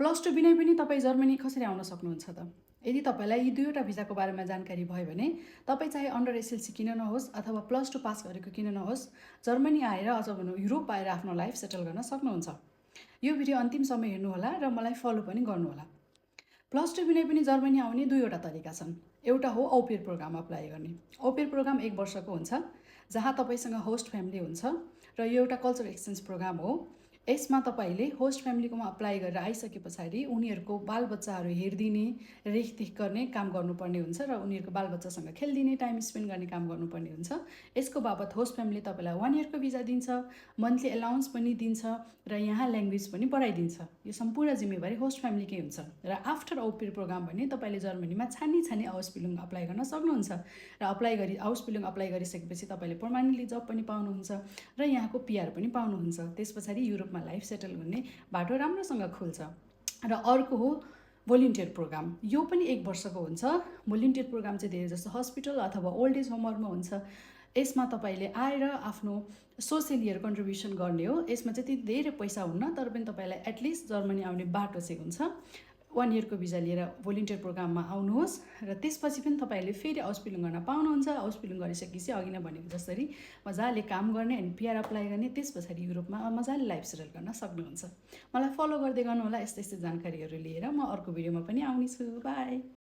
+2 बिना पनि तपाईँ जर्मनी कसरी आउन सक्नुहुन्छ त? यदि तपाईँलाई यी दुईवटा भिजाको बारेमा जानकारी भयो भने तपाईँ चाहे अन्डर एसएलसी किन नहोस् अथवा +2 पास गरेको किन नहोस्, जर्मनी आएर अझ भनौँ युरोप आएर आफ्नो लाइफ सेटल गर्न सक्नुहुन्छ। यो भिडियो अन्तिमसम्म हेर्नुहोला र मलाई फलो पनि गर्नुहोला। +2 बिना पनि जर्मनी आउने दुईवटा तरिका छन्। एउटा हो औपेयर प्रोग्राम अप्लाई गर्ने। औपेयर प्रोग्राम 1 वर्षको हुन्छ, जहाँ तपाईँसँग होस्ट फ्यामिली हुन्छ र यो एउटा कल्चर एक्सचेन्ज प्रोग्राम हो। यसमा तपाईँले होस्ट फ्यामिलीकोमा अप्लाई गरेर आइसके पछाडि उनीहरूको बालबच्चाहरू हेरिदिने, रेखदेख गर्ने काम गर्नुपर्ने हुन्छ र उनीहरूको बालबच्चासँग खेलिदिने, टाइम स्पेन्ड गर्ने काम गर्नुपर्ने हुन्छ। यसको बाबत होस्ट फ्यामिली तपाईँलाई 1 इयरको भिजा दिन्छ, मन्थली एलाउन्स पनि दिन्छ र यहाँ ल्याङ्ग्वेज पनि पढाइदिन्छ। यो सम्पूर्ण जिम्मेवारी होस्ट फ्यामिलीकै हुन्छ। र आफ्टर औपेयर प्रोग्राम भने तपाईँले जर्मनीमा छानी आउसबिलुङ अप्लाई गर्न सक्नुहुन्छ र आउसबिलुङ अप्लाई गरिसकेपछि तपाईँले पर्मानेन्टली जब पनि पाउनुहुन्छ र यहाँको पिआर पनि पाउनुहुन्छ। त्यस पछाडि युरोपमा लाइफ सेटल हुने बाटो राम्रोसँग खुल्छ। र अर्को हो भोलिन्टियर प्रोग्राम। यो पनि 1 वर्षको हुन्छ। भोलिन्टियर प्रोग्राम चाहिँ धेरै जस्तो हस्पिटल अथवा ओल्ड एज होमहरूमा हुन्छ। यसमा तपाईँले आएर आफ्नो सोसियल इयर कन्ट्रिब्युसन गर्ने हो। यसमा चाहिँ त्यति धेरै पैसा हुन्न, तर पनि तपाईँलाई एटलिस्ट जर्मनी आउने बाटो चाहिँ हुन्छ। 1 इयरको भिजा लिएर भोलिन्टियर प्रोग्राममा आउनुहोस् र त्यसपछि पनि तपाईँले फेरि आउसबिलुङ गर्न पाउनुहुन्छ। आउसबिलुङ गरिसकेपछि अघि नै भनेको जसरी मजाले काम गर्ने अनि पिआर अप्लाई गर्ने, त्यस पछाडि युरोपमा मजाले लाइफ सेटल गर्न सक्नुहुन्छ। मलाई फलो गर्दै गर्नुहोला यस्तै जानकारीहरू लिएर। म अर्को भिडियोमा पनि आउने छु। बाई।